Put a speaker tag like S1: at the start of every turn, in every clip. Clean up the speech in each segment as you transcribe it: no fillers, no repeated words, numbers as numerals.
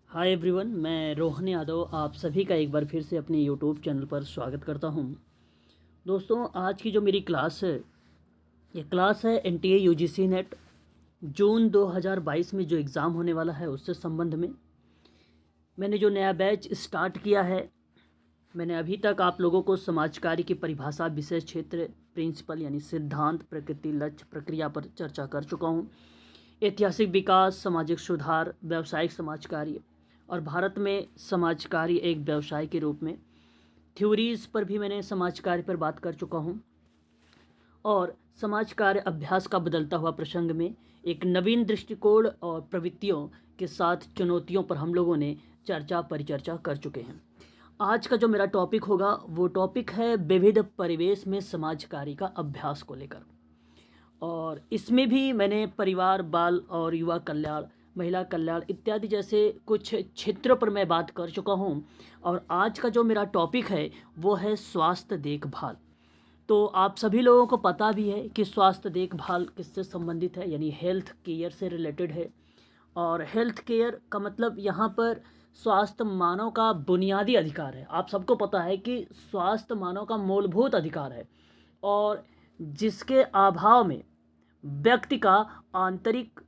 S1: Hi everyone, मैं रोहन यादव आप सभी का एक बार फिर से अपने यूट्यूब चैनल पर स्वागत करता हूं। दोस्तों, आज की जो मेरी क्लास है ये क्लास है एनटीए यूजीसी नेट जून 2022 में जो एग्ज़ाम होने वाला है उससे संबंध में। मैंने जो नया बैच स्टार्ट किया है, मैंने अभी तक आप लोगों को समाज कार्य की परिभाषा, विशेष क्षेत्र, प्रिंसिपल यानी सिद्धांत, प्रकृति, लक्ष्य, प्रक्रिया पर चर्चा कर चुका हूँ। ऐतिहासिक विकास, सामाजिक सुधार, व्यावसायिक समाज कार्य और भारत में समाज कार्य एक व्यवसाय के रूप में थ्योरीज़ पर भी मैंने समाज कार्य पर बात कर चुका हूँ। और समाज कार्य अभ्यास का बदलता हुआ प्रसंग में एक नवीन दृष्टिकोण और प्रवृत्तियों के साथ चुनौतियों पर हम लोगों ने चर्चा परिचर्चा कर चुके हैं। आज का जो मेरा टॉपिक होगा वो टॉपिक है विविध परिवेश में समाज कार्य का अभ्यास को लेकर। और इसमें भी मैंने परिवार, बाल और युवा कल्याण, महिला कल्याण इत्यादि जैसे कुछ क्षेत्रों पर मैं बात कर चुका हूँ। और आज का जो मेरा टॉपिक है वो है स्वास्थ्य देखभाल। तो आप सभी लोगों को पता भी है कि स्वास्थ्य देखभाल किससे संबंधित है, यानी हेल्थ केयर से रिलेटेड है। और हेल्थ केयर का मतलब यहाँ पर स्वास्थ्य मानव का बुनियादी अधिकार है। आप सबको पता है कि स्वास्थ्य मानव का मूलभूत अधिकार है और जिसके अभाव में व्यक्ति का आंतरिक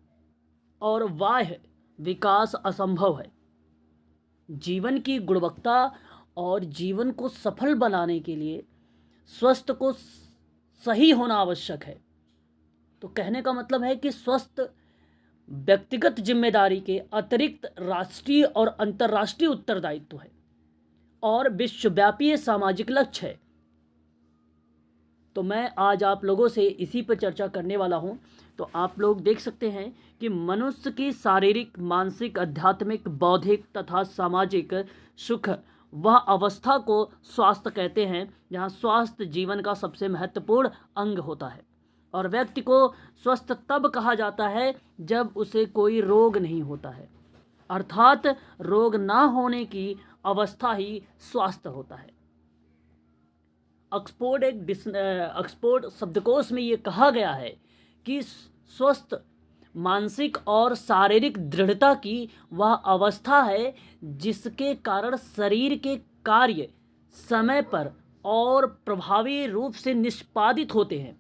S1: और बाह्य विकास असंभव है। जीवन की गुणवत्ता और जीवन को सफल बनाने के लिए स्वस्थ को सही होना आवश्यक है। तो कहने का मतलब है कि स्वस्थ व्यक्तिगत जिम्मेदारी के अतिरिक्त राष्ट्रीय और अंतर्राष्ट्रीय उत्तरदायित्व है और विश्वव्यापी सामाजिक लक्ष्य है। तो मैं आज आप लोगों से इसी पर चर्चा करने वाला हूं। तो आप लोग देख सकते हैं कि मनुष्य की शारीरिक, मानसिक, आध्यात्मिक, बौद्धिक तथा सामाजिक सुख वह अवस्था को स्वास्थ्य कहते हैं, जहां स्वास्थ्य जीवन का सबसे महत्वपूर्ण अंग होता है। और व्यक्ति को स्वस्थ तब कहा जाता है जब उसे कोई रोग नहीं होता है, अर्थात रोग ना होने की अवस्था ही स्वास्थ्य होता है। ऑक्सफोर्ड शब्दकोश में ये कहा गया है कि स्वस्थ मानसिक और शारीरिक दृढ़ता की वह अवस्था है जिसके कारण शरीर के कार्य समय पर और प्रभावी रूप से निष्पादित होते हैं।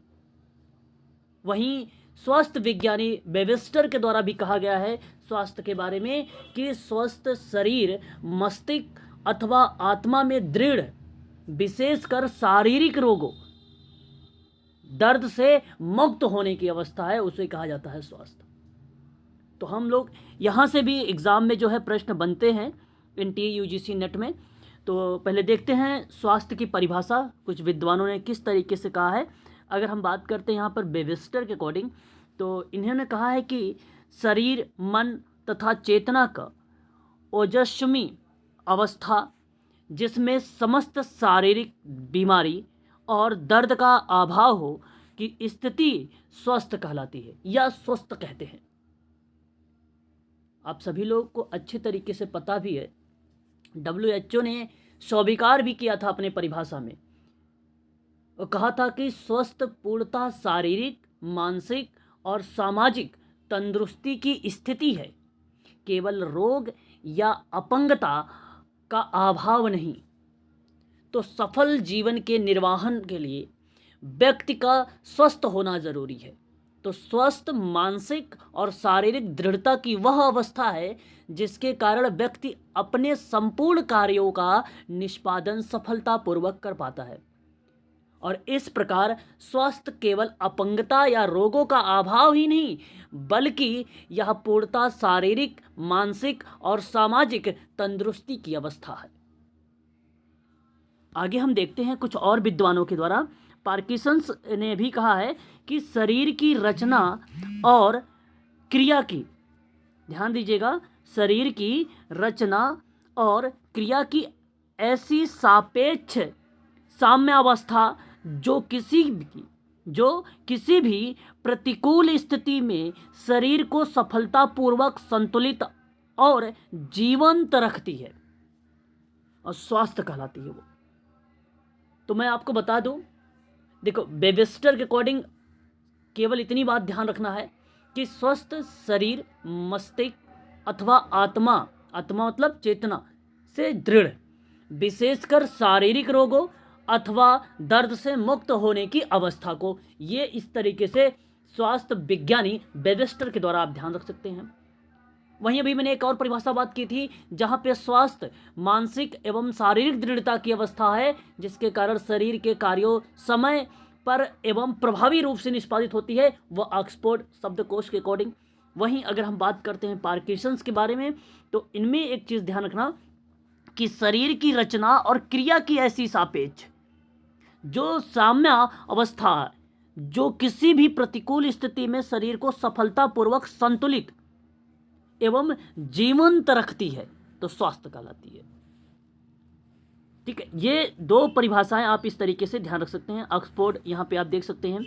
S1: वहीं स्वास्थ्य विज्ञानी वेबस्टर के द्वारा भी कहा गया है स्वास्थ्य के बारे में कि स्वस्थ शरीर मस्तिष्क अथवा आत्मा में दृढ़, विशेषकर शारीरिक रोगों, दर्द से मुक्त होने की अवस्था है, उसे कहा जाता है स्वास्थ्य। तो हम लोग यहाँ से भी एग्ज़ाम में जो है प्रश्न बनते हैं एनटीए यूजीसी नेट में। तो पहले देखते हैं स्वास्थ्य की परिभाषा कुछ विद्वानों ने किस तरीके से कहा है। अगर हम बात करते हैं यहाँ पर वेबस्टर के अकॉर्डिंग, तो इन्होंने कहा है कि शरीर, मन तथा चेतना का ओजस्वी अवस्था जिसमें समस्त शारीरिक बीमारी और दर्द का अभाव हो की स्थिति स्वस्थ कहलाती है या स्वस्थ कहते हैं। आप सभी लोग को अच्छे तरीके से पता भी है, WHO ने स्वीकार भी किया था अपने परिभाषा में। वो कहा था कि स्वस्थ पूर्णतः शारीरिक, मानसिक और सामाजिक तंदुरुस्ती की स्थिति है, केवल रोग या अपंगता का अभाव नहीं। तो सफल जीवन के निर्वाहन के लिए व्यक्ति का स्वस्थ होना जरूरी है। तो स्वस्थ मानसिक और शारीरिक दृढ़ता की वह अवस्था है जिसके कारण व्यक्ति अपने संपूर्ण कार्यों का निष्पादन सफलतापूर्वक कर पाता है। और इस प्रकार स्वास्थ्य केवल अपंगता या रोगों का अभाव ही नहीं, बल्कि यह पूर्णतः शारीरिक, मानसिक और सामाजिक तंदुरुस्ती की अवस्था है। आगे हम देखते हैं कुछ और विद्वानों के द्वारा। पार्किंसंस ने भी कहा है कि शरीर की रचना और क्रिया की, ध्यान दीजिएगा, शरीर की रचना और क्रिया की ऐसी सापेक्ष साम्यावस्था जो किसी भी प्रतिकूल स्थिति में शरीर को सफलतापूर्वक संतुलित और जीवंत रखती है और स्वास्थ्य कहलाती है वो। तो मैं आपको बता दूं, देखो, वेबस्टर के अकॉर्डिंग केवल इतनी बात ध्यान रखना है कि स्वस्थ शरीर, मस्तिष्क अथवा आत्मा आत्मा मतलब चेतना से दृढ़, विशेषकर शारीरिक रोगों अथवा दर्द से मुक्त होने की अवस्था को। ये इस तरीके से स्वास्थ्य विज्ञानी वेबस्टर के द्वारा आप ध्यान रख सकते हैं। वहीं अभी मैंने एक और परिभाषा बात की थी जहां पे स्वास्थ्य मानसिक एवं शारीरिक दृढ़ता की अवस्था है जिसके कारण शरीर के कार्यों समय पर एवं प्रभावी रूप से निष्पादित होती है, वह ऑक्सफोर्ड शब्दकोश के अकॉर्डिंग। वहीं अगर हम बात करते हैं पार्किंसंस के बारे में, तो इनमें एक चीज़ ध्यान रखना कि शरीर की रचना और क्रिया की ऐसी सापेक्ष जो साम्य अवस्था जो किसी भी प्रतिकूल स्थिति में शरीर को सफलतापूर्वक संतुलित एवं जीवंत रखती है तो स्वास्थ्य कहलाती है। ठीक है, ये दो परिभाषाएं आप इस तरीके से ध्यान रख सकते हैं। ऑक्सफोर्ड यहाँ पे आप देख सकते हैं,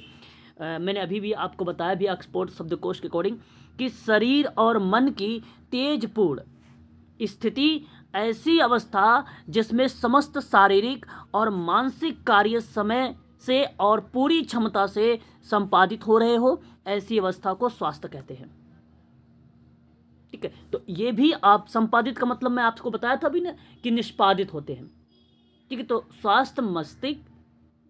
S1: मैंने अभी भी आपको बताया भी ऑक्सफोर्ड शब्दकोश के अकॉर्डिंग कि शरीर और मन की तेजपूर्ण स्थिति ऐसी अवस्था जिसमें समस्त शारीरिक और मानसिक कार्य समय से और पूरी क्षमता से संपादित हो रहे हो, ऐसी अवस्था को स्वास्थ्य कहते हैं। ठीक है, तो ये भी आप संपादित का मतलब मैं आपको बताया था अभी ना कि निष्पादित होते हैं। ठीक है, तो स्वास्थ्य मस्तिष्क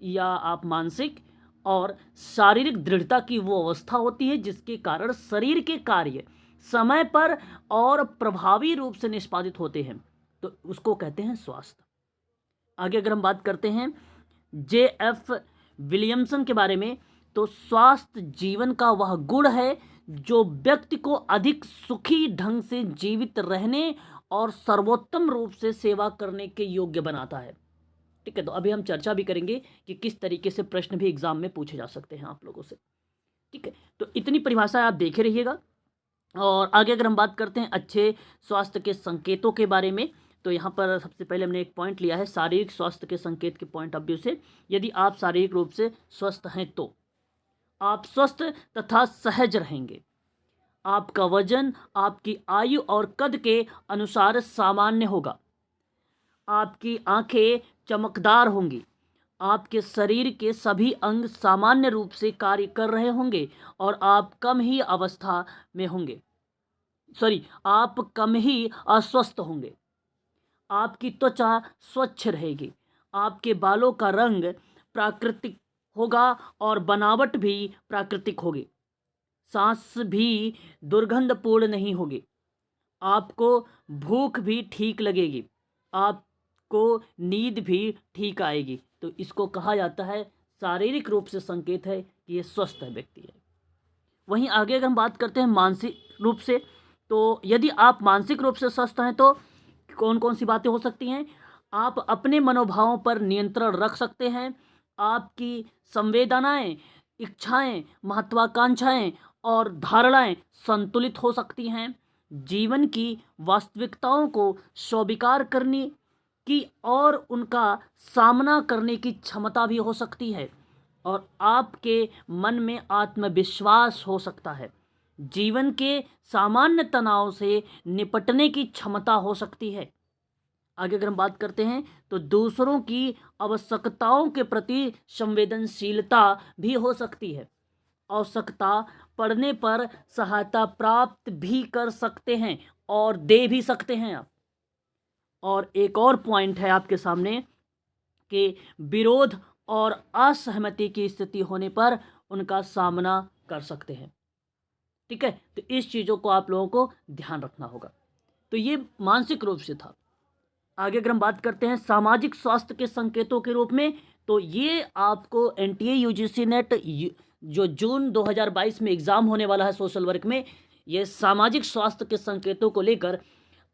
S1: या आप मानसिक और शारीरिक दृढ़ता की वो अवस्था होती है जिसके कारण शरीर के कार्य समय पर और प्रभावी रूप से निष्पादित होते हैं, तो उसको कहते हैं स्वास्थ्य। आगे अगर हम बात करते हैं J.F. विलियमसन के बारे में, तो स्वास्थ्य जीवन का वह गुण है जो व्यक्ति को अधिक सुखी ढंग से जीवित रहने और सर्वोत्तम रूप से सेवा करने के योग्य बनाता है। ठीक है, तो अभी हम चर्चा भी करेंगे कि किस तरीके से प्रश्न भी एग्जाम में पूछे जा सकते हैं आप लोगों से। ठीक है, तो इतनी परिभाषा आप देखे रहिएगा। और आगे अगर हम बात करते हैं अच्छे स्वास्थ्य के संकेतों के बारे में, तो यहाँ पर सबसे पहले हमने एक पॉइंट लिया है शारीरिक स्वास्थ्य के संकेत के पॉइंट ऑफ व्यू से। यदि आप शारीरिक रूप से स्वस्थ हैं तो आप स्वस्थ तथा सहज रहेंगे। आपका वजन आपकी आयु और कद के अनुसार सामान्य होगा। आपकी आंखें चमकदार होंगी। आपके शरीर के सभी अंग सामान्य रूप से कार्य कर रहे होंगे और आप कम ही अस्वस्थ होंगे। आपकी त्वचा स्वच्छ रहेगी। आपके बालों का रंग प्राकृतिक होगा और बनावट भी प्राकृतिक होगी। सांस भी दुर्गंधपूर्ण नहीं होगी। आपको भूख भी ठीक लगेगी। आपको नींद भी ठीक आएगी। तो इसको कहा जाता है शारीरिक रूप से संकेत है कि ये स्वस्थ है व्यक्ति है। वहीं आगे अगर हम बात करते हैं मानसिक रूप से, तो यदि आप मानसिक रूप से स्वस्थ हैं तो कौन कौन सी बातें हो सकती हैं? आप अपने मनोभावों पर नियंत्रण रख सकते हैं। आपकी संवेदनाएं, इच्छाएं, महत्वाकांक्षाएं और धारणाएं संतुलित हो सकती हैं। जीवन की वास्तविकताओं को स्वीकार करने की और उनका सामना करने की क्षमता भी हो सकती है और आपके मन में आत्मविश्वास हो सकता है। जीवन के सामान्य तनाव से निपटने की क्षमता हो सकती है। आगे अगर हम बात करते हैं तो दूसरों की आवश्यकताओं के प्रति संवेदनशीलता भी हो सकती है। आवश्यकता पड़ने पर सहायता प्राप्त भी कर सकते हैं और दे भी सकते हैं आप। और एक और पॉइंट है आपके सामने कि विरोध और असहमति की स्थिति होने पर उनका सामना कर सकते हैं। ठीक है, तो इस चीज़ों को आप लोगों को ध्यान रखना होगा। तो ये मानसिक रूप से था। आगे अगर हम बात करते हैं सामाजिक स्वास्थ्य के संकेतों के रूप में, तो ये आपको NTA UGC नेट जो जून 2022 में एग्ज़ाम होने वाला है सोशल वर्क में, ये सामाजिक स्वास्थ्य के संकेतों को लेकर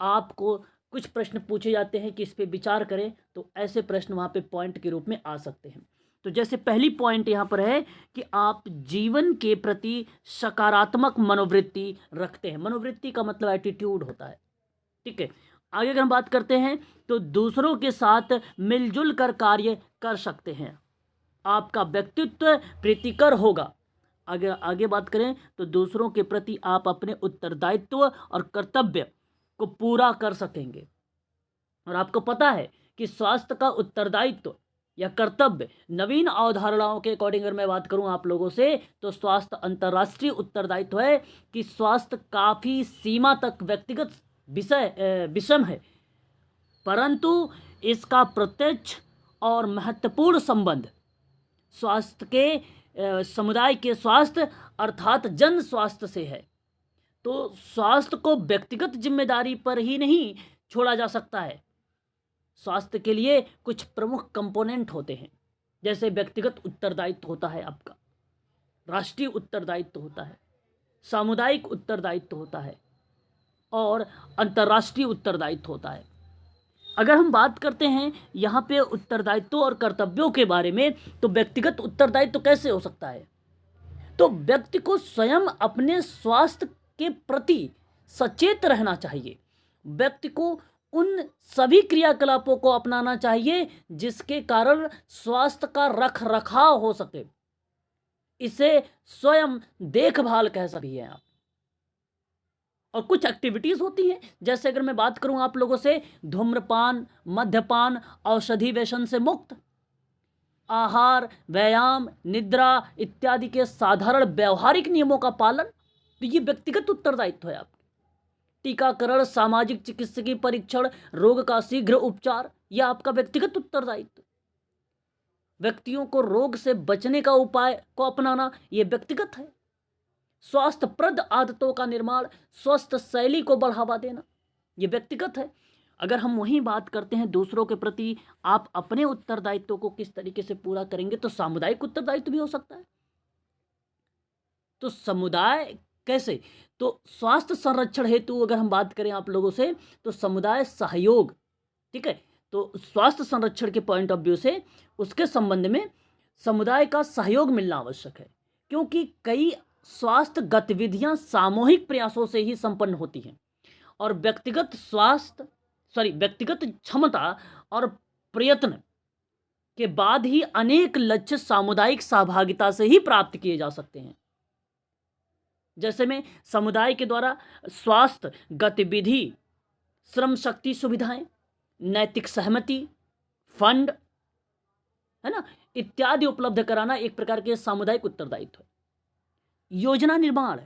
S1: आपको कुछ प्रश्न पूछे जाते हैं कि इस पे विचार करें, तो ऐसे प्रश्न वहाँ पे पॉइंट के रूप में आ सकते हैं। तो जैसे पहली पॉइंट यहाँ पर है कि आप जीवन के प्रति सकारात्मक मनोवृत्ति रखते हैं। मनोवृत्ति का मतलब एटीट्यूड होता है। ठीक है, आगे अगर हम बात करते हैं तो दूसरों के साथ मिलजुल कर कार्य कर सकते हैं। आपका व्यक्तित्व प्रीतिकर होगा। अगर आगे बात करें तो दूसरों के प्रति आप अपने उत्तरदायित्व और कर्तव्य को पूरा कर सकेंगे। और आपको पता है कि स्वास्थ्य का उत्तरदायित्व या कर्तव्य नवीन अवधारणाओं के अकॉर्डिंग अगर मैं बात करूं आप लोगों से, तो स्वास्थ्य अंतर्राष्ट्रीय उत्तरदायित्व है कि स्वास्थ्य काफ़ी सीमा तक व्यक्तिगत विषम है, परंतु इसका प्रत्यक्ष और महत्वपूर्ण संबंध स्वास्थ्य के समुदाय के स्वास्थ्य अर्थात जन स्वास्थ्य से है। तो स्वास्थ्य को व्यक्तिगत जिम्मेदारी पर ही नहीं छोड़ा जा सकता है। स्वास्थ्य के लिए कुछ प्रमुख कंपोनेंट होते हैं, जैसे व्यक्तिगत उत्तरदायित्व होता है आपका, राष्ट्रीय उत्तरदायित्व होता है, सामुदायिक उत्तरदायित्व होता है और अंतर्राष्ट्रीय उत्तरदायित्व होता है। अगर हम बात करते हैं यहाँ पे उत्तरदायित्व और कर्तव्यों के बारे में, तो व्यक्तिगत उत्तरदायित्व कैसे हो सकता है? तो व्यक्ति को स्वयं अपने स्वास्थ्य के प्रति सचेत रहना चाहिए। व्यक्ति को उन सभी क्रियाकलापों को अपनाना चाहिए जिसके कारण स्वास्थ्य का रख रखाव हो सके। इसे स्वयं देखभाल कह सकती हैं आप। और कुछ एक्टिविटीज़ होती हैं, जैसे अगर मैं बात करूं आप लोगों से, धूम्रपान, मद्यपान, औषधि व्यसन से मुक्त, आहार, व्यायाम, निद्रा इत्यादि के साधारण व्यवहारिक नियमों का पालन, तो ये व्यक्तिगत उत्तरदायित्व है आपका। टीकाकरण, सामाजिक चिकित्सकीय परीक्षण, रोग का शीघ्र उपचार, यह आपका व्यक्तिगत उत्तरदायित्व। व्यक्तियों को रोग से बचने का उपाय को अपनाना, यह व्यक्तिगत है। स्वास्थ्यप्रद आदतों का निर्माण, स्वस्थ शैली को बढ़ावा देना, ये व्यक्तिगत है। अगर हम वहीं बात करते हैं दूसरों के प्रति आप अपने उत्तरदायित्व को किस तरीके से पूरा करेंगे, तो सामुदायिक उत्तरदायित्व भी हो सकता है। तो समुदाय कैसे? तो स्वास्थ्य संरक्षण हेतु अगर हम बात करें आप लोगों से, तो समुदाय सहयोग, ठीक है। तो स्वास्थ्य संरक्षण के पॉइंट ऑफ व्यू से उसके संबंध में समुदाय का सहयोग मिलना आवश्यक है, क्योंकि कई स्वास्थ्य गतिविधियां सामूहिक प्रयासों से ही संपन्न होती हैं और व्यक्तिगत क्षमता और प्रयत्न के बाद ही अनेक लक्ष्य सामुदायिक सहभागिता से ही प्राप्त किए जा सकते हैं। जैसे में समुदाय के द्वारा स्वास्थ्य गतिविधि, श्रम शक्ति सुविधाएं, नैतिक सहमति, फंड, है ना, इत्यादि उपलब्ध कराना एक प्रकार के सामुदायिक उत्तरदायित्व है। योजना निर्माण,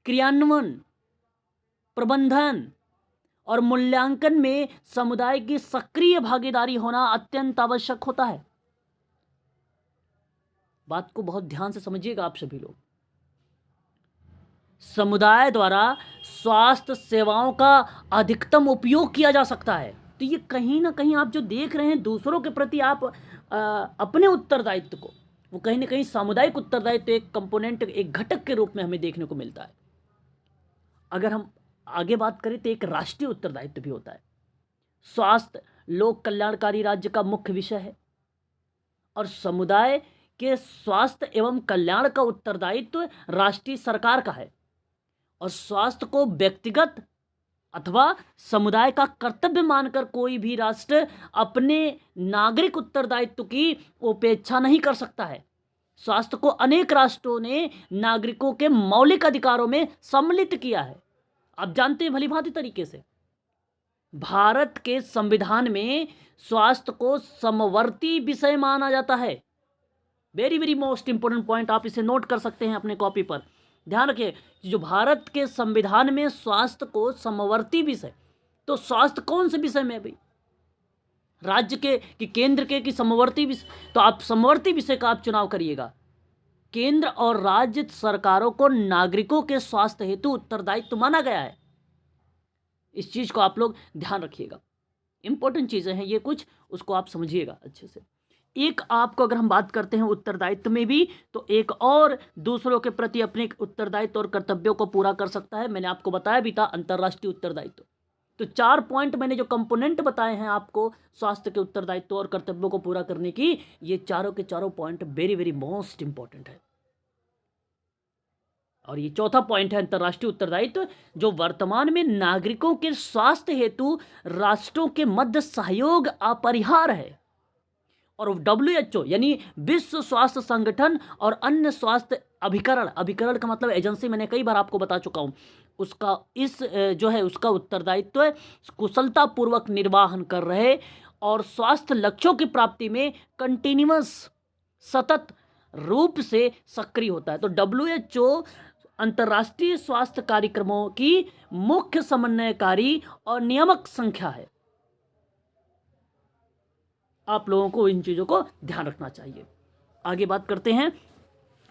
S1: क्रियान्वयन, प्रबंधन और मूल्यांकन में समुदाय की सक्रिय भागीदारी होना अत्यंत आवश्यक होता है। बात को बहुत ध्यान से समझिएगा आप सभी लोग। समुदाय द्वारा स्वास्थ्य सेवाओं का अधिकतम उपयोग किया जा सकता है। तो ये कहीं ना कहीं आप जो देख रहे हैं दूसरों के प्रति आप अपने उत्तरदायित्व को, वो कहीं ना कहीं सामुदायिक उत्तरदायित्व एक कंपोनेंट, एक घटक के रूप में हमें देखने को मिलता है। अगर हम आगे बात करें तो एक राष्ट्रीय उत्तरदायित्व भी होता है। स्वास्थ्य लोक कल्याणकारी राज्य का मुख्य विषय है और समुदाय के स्वास्थ्य एवं कल्याण का उत्तरदायित्व राष्ट्रीय सरकार का है और स्वास्थ्य को व्यक्तिगत अथवा समुदाय का कर्तव्य मानकर कोई भी राष्ट्र अपने नागरिक उत्तरदायित्व की उपेक्षा नहीं कर सकता है। स्वास्थ्य को अनेक राष्ट्रों ने नागरिकों के मौलिक अधिकारों में सम्मिलित किया है। आप जानते हैं भलीभांति तरीके से भारत के संविधान में स्वास्थ्य को समवर्ती विषय माना जाता है। Very very most important point, आप इसे नोट कर सकते हैं अपने कॉपी पर। ध्यान रखिए, जो भारत के संविधान में स्वास्थ्य को समवर्ती विषय, तो स्वास्थ्य कौन से विषय में है भाई? राज्य के कि केंद्र के कि समवर्ती विषय? तो आप समवर्ती विषय का आप चुनाव करिएगा। केंद्र और राज्य सरकारों को नागरिकों के स्वास्थ्य हेतु उत्तरदायित्व माना गया है। इस चीज को आप लोग ध्यान रखिएगा, इंपॉर्टेंट चीजें हैं ये कुछ, उसको आप समझिएगा अच्छे से। एक आपको अगर हम बात करते हैं उत्तरदायित्व में भी, तो एक और दूसरों के प्रति अपने उत्तरदायित्व और कर्तव्यों को पूरा कर सकता है। मैंने आपको बताया भी था अंतर्राष्ट्रीय उत्तरदायित्व। तो 4 पॉइंट मैंने जो कंपोनेंट बताए हैं आपको स्वास्थ्य के उत्तरदायित्व और कर्तव्यों को पूरा करने की, ये चारों के चारों point very very most important है। और ये चौथा पॉइंट है अंतर्राष्ट्रीय उत्तरदायित्व, जो वर्तमान में नागरिकों के स्वास्थ्य हेतु राष्ट्रों के मध्य सहयोग अपरिहार्य है। और WHO यानी विश्व स्वास्थ्य संगठन और अन्य स्वास्थ्य अभिकरण का मतलब एजेंसी, मैंने कई बार आपको बता चुका हूं, उसका उसका उत्तरदायित्व कुशलतापूर्वक निर्वाहन कर रहे और स्वास्थ्य लक्ष्यों की प्राप्ति में कंटिन्यूअस सतत रूप से सक्रिय होता है। तो WHO अंतर्राष्ट्रीय स्वास्थ्य कार्यक्रमों की मुख्य समन्वयकारी और नियामक संख्या है। आप लोगों को इन चीज़ों को ध्यान रखना चाहिए। आगे बात करते हैं।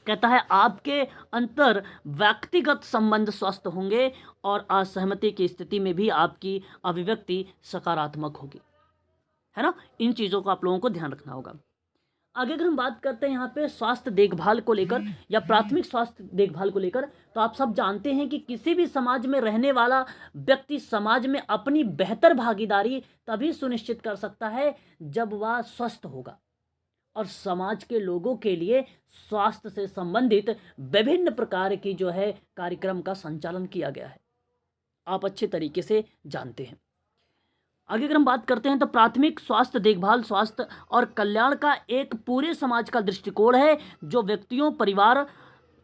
S1: कहता है आपके अंतर व्यक्तिगत संबंध स्वस्थ होंगे और असहमति की स्थिति में भी आपकी अभिव्यक्ति सकारात्मक होगी, है ना। इन चीज़ों को आप लोगों को ध्यान रखना होगा। आगे अगर हम बात करते हैं यहाँ पे स्वास्थ्य देखभाल को लेकर या प्राथमिक स्वास्थ्य देखभाल को लेकर, तो आप सब जानते हैं कि किसी भी समाज में रहने वाला व्यक्ति समाज में अपनी बेहतर भागीदारी तभी सुनिश्चित कर सकता है जब वह स्वस्थ होगा। और समाज के लोगों के लिए स्वास्थ्य से संबंधित विभिन्न प्रकार की जो है कार्यक्रम का संचालन किया गया है, आप अच्छे तरीके से जानते हैं। आगे अगर हम बात करते हैं तो प्राथमिक स्वास्थ्य देखभाल स्वास्थ्य और कल्याण का एक पूरे समाज का दृष्टिकोण है जो व्यक्तियों, परिवार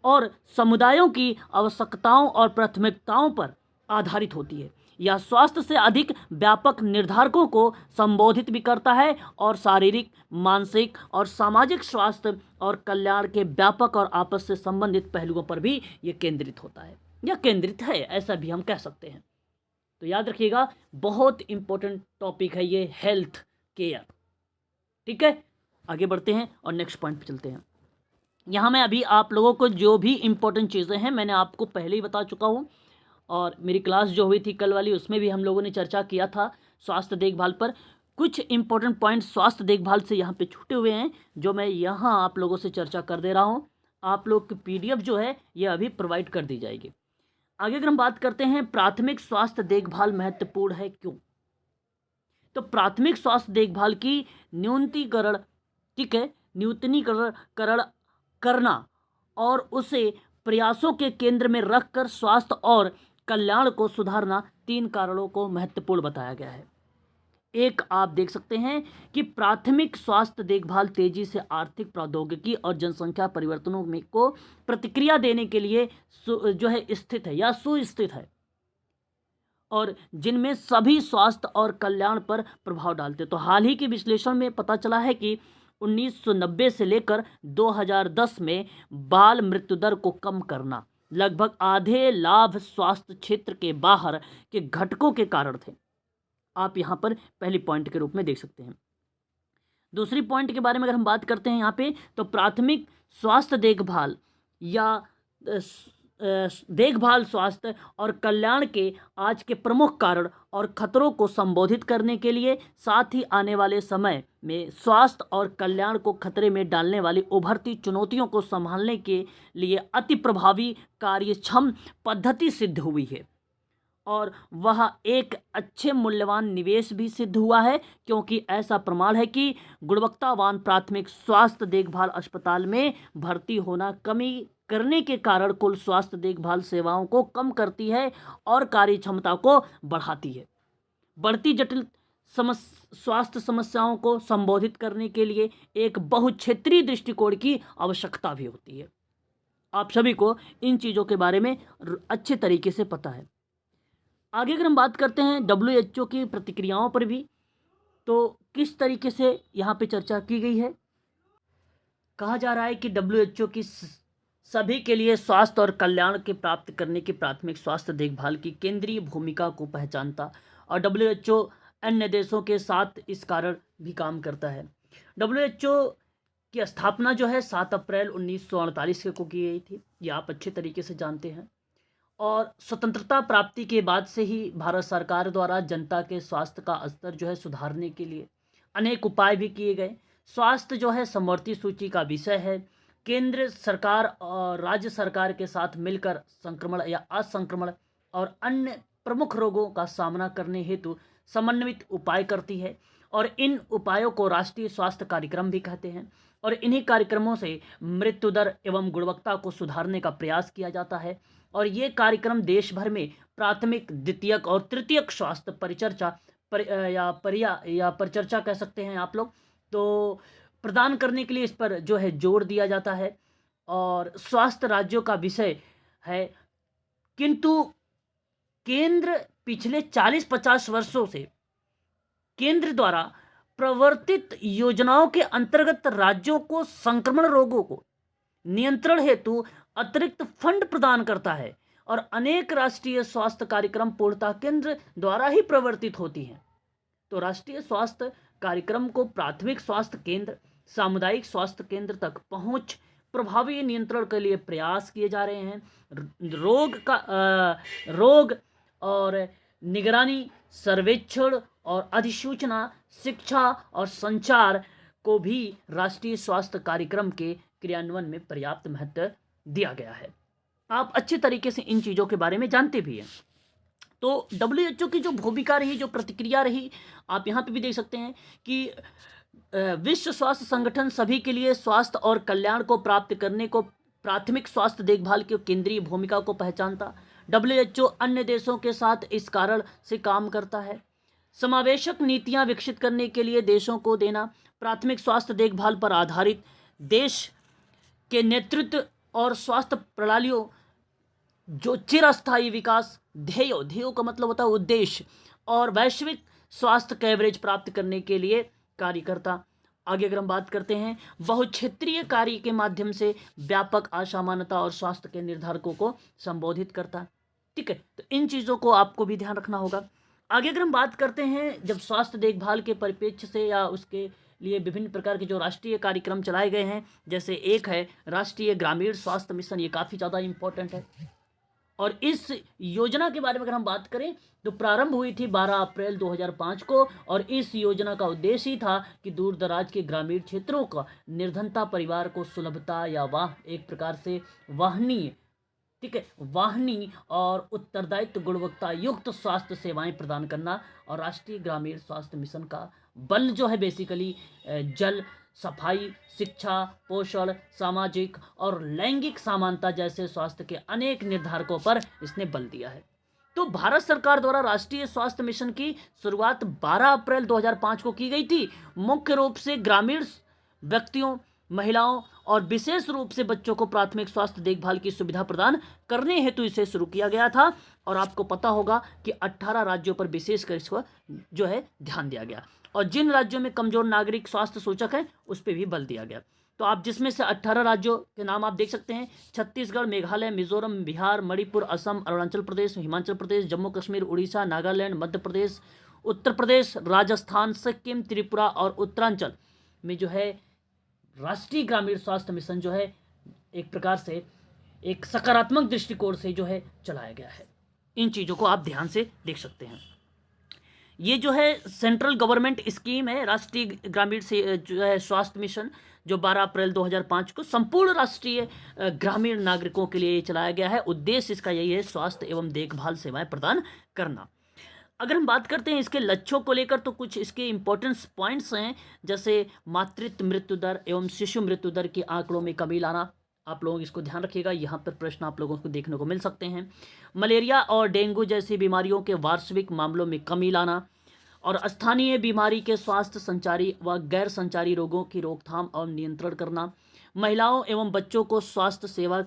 S1: और समुदायों की आवश्यकताओं और प्राथमिकताओं पर आधारित होती है। यह स्वास्थ्य से अधिक व्यापक निर्धारकों को संबोधित भी करता है और शारीरिक, मानसिक और सामाजिक स्वास्थ्य और कल्याण के व्यापक और आपस से संबंधित पहलुओं पर भी ये केंद्रित होता है या केंद्रित है, ऐसा भी हम कह सकते हैं। तो याद रखिएगा, बहुत इंपॉर्टेंट टॉपिक है ये हेल्थ केयर। ठीक है, आगे बढ़ते हैं और नेक्स्ट पॉइंट पे चलते हैं। यहाँ मैं अभी आप लोगों को जो भी इंपॉर्टेंट चीज़ें हैं मैंने आपको पहले ही बता चुका हूँ, और मेरी क्लास जो हुई थी कल वाली उसमें भी हम लोगों ने चर्चा किया था स्वास्थ्य देखभाल पर। कुछ इंपॉर्टेंट पॉइंट स्वास्थ्य देखभाल से यहाँ पे छूटे हुए हैं जो मैं यहाँ आप लोगों से चर्चा कर दे रहा हूँ। आप लोग की PDF जो है ये अभी प्रोवाइड कर दी जाएगी। आगे अगर हम बात करते हैं प्राथमिक स्वास्थ्य देखभाल महत्वपूर्ण है क्यों, तो प्राथमिक स्वास्थ्य देखभाल की न्यूनतीकरण, ठीक है, न्यूनतीकरण करना और उसे प्रयासों के केंद्र में रखकर स्वास्थ्य और कल्याण को सुधारना 3 कारणों को महत्वपूर्ण बताया गया है। एक आप देख सकते हैं कि प्राथमिक स्वास्थ्य देखभाल तेजी से आर्थिक, प्रौद्योगिकी और जनसंख्या परिवर्तनों में को प्रतिक्रिया देने के लिए जो है स्थित है या सुस्थित है, और जिनमें सभी स्वास्थ्य और कल्याण पर प्रभाव डालते हैं। तो हाल ही के विश्लेषण में पता चला है कि 1990 से लेकर 2010 में बाल मृत्यु दर को कम करना लगभग आधे लाभ स्वास्थ्य क्षेत्र के बाहर के घटकों के कारण थे। आप यहाँ पर पहली पॉइंट के रूप में देख सकते हैं। दूसरी पॉइंट के बारे में अगर हम बात करते हैं यहाँ पे, तो प्राथमिक स्वास्थ्य देखभाल या देखभाल स्वास्थ्य और कल्याण के आज के प्रमुख कारण और खतरों को संबोधित करने के लिए, साथ ही आने वाले समय में स्वास्थ्य और कल्याण को खतरे में डालने वाली उभरती चुनौतियों को संभालने के लिए अति प्रभावी कार्यक्षम पद्धति सिद्ध हुई है, और वह एक अच्छे मूल्यवान निवेश भी सिद्ध हुआ है, क्योंकि ऐसा प्रमाण है कि गुणवत्तावान प्राथमिक स्वास्थ्य देखभाल अस्पताल में भर्ती होना कमी करने के कारण कुल स्वास्थ्य देखभाल सेवाओं को कम करती है और कार्य क्षमता को बढ़ाती है। बढ़ती जटिल स्वास्थ्य समस्याओं को संबोधित करने के लिए एक बहुक्षेत्रीय दृष्टिकोण की आवश्यकता भी होती है। आप सभी को इन चीज़ों के बारे में अच्छे तरीके से पता है। आगे अगर हम बात करते हैं WHO की प्रतिक्रियाओं पर भी, तो किस तरीके से यहाँ पे चर्चा की गई है। कहा जा रहा है कि WHO की सभी के लिए स्वास्थ्य और कल्याण के प्राप्त करने की प्राथमिक स्वास्थ्य देखभाल की केंद्रीय भूमिका को पहचानता, और WHO अन्य देशों के साथ इस कारण भी काम करता है। WHO की स्थापना जो है 7 अप्रैल 1948 को की गई थी, ये आप अच्छे तरीके से जानते हैं। और स्वतंत्रता प्राप्ति के बाद से ही भारत सरकार द्वारा जनता के स्वास्थ्य का स्तर जो है सुधारने के लिए अनेक उपाय भी किए गए। स्वास्थ्य जो है समवर्ती सूची का विषय है। केंद्र सरकार और राज्य सरकार के साथ मिलकर संक्रमण या असंक्रमण और अन्य प्रमुख रोगों का सामना करने हेतु समन्वित उपाय करती है, और इन उपायों को राष्ट्रीय स्वास्थ्य कार्यक्रम भी कहते हैं। और इन्हीं कार्यक्रमों से मृत्यु दर एवं गुणवत्ता को सुधारने का प्रयास किया जाता है, और ये कार्यक्रम देश भर में प्राथमिक, द्वितीयक और तृतीयक स्वास्थ्य परिचर्चा परिचर्चा कह सकते हैं आप लोग, तो प्रदान करने के लिए इस पर जो है जोर दिया जाता है। और स्वास्थ्य राज्यों का विषय है, किंतु केंद्र पिछले 40-50 वर्षों से केंद्र द्वारा प्रवर्तित योजनाओं के अंतर्गत राज्यों को संक्रमण रोगों को नियंत्रण हेतु अतिरिक्त फंड प्रदान करता है और अनेक राष्ट्रीय स्वास्थ्य कार्यक्रम पूर्णतः केंद्र द्वारा ही प्रवर्तित होती हैं। तो राष्ट्रीय स्वास्थ्य कार्यक्रम को प्राथमिक स्वास्थ्य केंद्र, सामुदायिक स्वास्थ्य केंद्र तक पहुंच प्रभावी नियंत्रण के लिए प्रयास किए जा रहे हैं। रोग और निगरानी, सर्वेक्षण और अधिसूचना, शिक्षा और संचार को भी राष्ट्रीय स्वास्थ्य कार्यक्रम के क्रियान्वयन में पर्याप्त महत्व दिया गया है। आप अच्छे तरीके से इन चीज़ों के बारे में जानते भी हैं। तो WHO की जो भूमिका रही, जो प्रतिक्रिया रही, आप यहाँ पे भी देख सकते हैं कि विश्व स्वास्थ्य संगठन सभी के लिए स्वास्थ्य और कल्याण को प्राप्त करने को प्राथमिक स्वास्थ्य देखभाल की केंद्रीय भूमिका को पहचानता। WHO अन्य देशों के साथ इस कारण से काम करता है। समावेशक नीतियां विकसित करने के लिए देशों को देना, प्राथमिक स्वास्थ्य देखभाल पर आधारित देश के नेतृत्व और स्वास्थ्य प्रणालियों जो चिरस्थायी विकास ध्येयों का मतलब होता है उद्देश्य और वैश्विक स्वास्थ्य कवरेज प्राप्त करने के लिए कार्य करता। आगे अगर हम बात करते हैं, बहुक्षेत्रीय कार्य के माध्यम से व्यापक असामान्यता और स्वास्थ्य के निर्धारकों को संबोधित करता। ठीक है, तो इन चीज़ों को आपको भी ध्यान रखना होगा। आगे अगर हम बात करते हैं, जब स्वास्थ्य देखभाल के परिप्रेक्ष्य से या उसके लिए विभिन्न प्रकार के जो राष्ट्रीय कार्यक्रम चलाए गए हैं, जैसे एक है राष्ट्रीय ग्रामीण स्वास्थ्य मिशन, ये काफ़ी ज़्यादा इम्पोर्टेंट है। और इस योजना के बारे में अगर हम बात करें तो प्रारंभ हुई थी 12 अप्रैल 2005 को, और इस योजना का उद्देश्य ही था कि दूर दराज के ग्रामीण क्षेत्रों का निर्धनता परिवार को सुलभता या एक प्रकार से वाहनीय, ठीक है, वाहनी और उत्तरदायित्व गुणवत्ता युक्त स्वास्थ्य सेवाएं प्रदान करना। और राष्ट्रीय ग्रामीण स्वास्थ्य मिशन का बल जो है बेसिकली जल, सफाई, शिक्षा, पोषण, सामाजिक और लैंगिक समानता जैसे स्वास्थ्य के अनेक निर्धारकों पर इसने बल दिया है। तो भारत सरकार द्वारा राष्ट्रीय स्वास्थ्य मिशन की शुरुआत 12 अप्रैल 2005 को की गई थी। मुख्य रूप से ग्रामीण व्यक्तियों, महिलाओं और विशेष रूप से बच्चों को प्राथमिक स्वास्थ्य देखभाल की सुविधा प्रदान करने हेतु इसे शुरू किया गया था। और आपको पता होगा कि 18 राज्यों पर विशेषकर इसको जो है ध्यान दिया गया, और जिन राज्यों में कमजोर नागरिक स्वास्थ्य सूचक है उस पर भी बल दिया गया। तो आप जिसमें से 18 राज्यों के नाम आप देख सकते हैं: छत्तीसगढ़, मेघालय, मिजोरम, बिहार, मणिपुर, असम, अरुणाचल प्रदेश, हिमाचल प्रदेश, जम्मू कश्मीर, उड़ीसा, नागालैंड, मध्य प्रदेश, उत्तर प्रदेश, राजस्थान, सिक्किम, त्रिपुरा और उत्तरांचल में जो है राष्ट्रीय ग्रामीण स्वास्थ्य मिशन जो है एक प्रकार से एक सकारात्मक दृष्टिकोण से जो है चलाया गया है। इन चीज़ों को आप ध्यान से देख सकते हैं। ये जो है सेंट्रल गवर्नमेंट स्कीम है, राष्ट्रीय ग्रामीण से जो है स्वास्थ्य मिशन, जो 12 अप्रैल 2005 को संपूर्ण राष्ट्रीय ग्रामीण नागरिकों के लिए चलाया गया है। उद्देश्य इसका यही है, स्वास्थ्य एवं देखभाल सेवाएं प्रदान करना। अगर हम बात करते हैं इसके लक्ष्यों को लेकर, तो कुछ इसके इंपॉर्टेंस पॉइंट्स हैं, जैसे मातृत्व मृत्यु दर एवं शिशु मृत्यु दर के आंकड़ों में कमी लाना। आप लोग इसको ध्यान रखिएगा, यहाँ पर प्रश्न आप लोगों को देखने को मिल सकते हैं। मलेरिया और डेंगू जैसी बीमारियों के वार्षिक मामलों में कमी लाना, और स्थानीय बीमारी के स्वास्थ्य, संचारी व गैर संचारी रोगों की रोकथाम और नियंत्रण करना। महिलाओं एवं बच्चों को स्वास्थ्य सेवा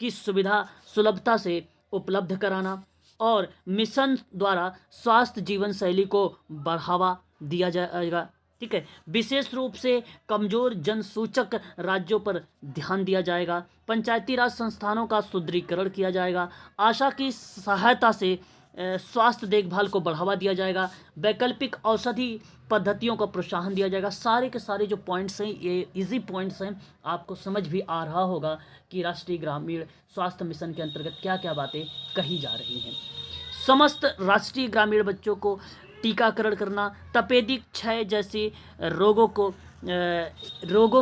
S1: की सुविधा सुलभता से उपलब्ध कराना, और मिशन द्वारा स्वास्थ्य जीवन शैली को बढ़ावा दिया जाएगा। ठीक है, विशेष रूप से कमजोर जनसूचक राज्यों पर ध्यान दिया जाएगा। पंचायती राज संस्थानों का सुदृढ़ीकरण किया जाएगा। आशा की सहायता से स्वास्थ्य देखभाल को बढ़ावा दिया जाएगा। वैकल्पिक औषधि पद्धतियों को प्रोत्साहन दिया जाएगा। सारे के सारे जो पॉइंट्स हैं ये इजी पॉइंट्स हैं, आपको समझ भी आ रहा होगा कि राष्ट्रीय ग्रामीण स्वास्थ्य मिशन के अंतर्गत क्या क्या बातें कही जा रही हैं। समस्त राष्ट्रीय ग्रामीण बच्चों को टीकाकरण करना, तपेदिक क्षय जैसे रोगों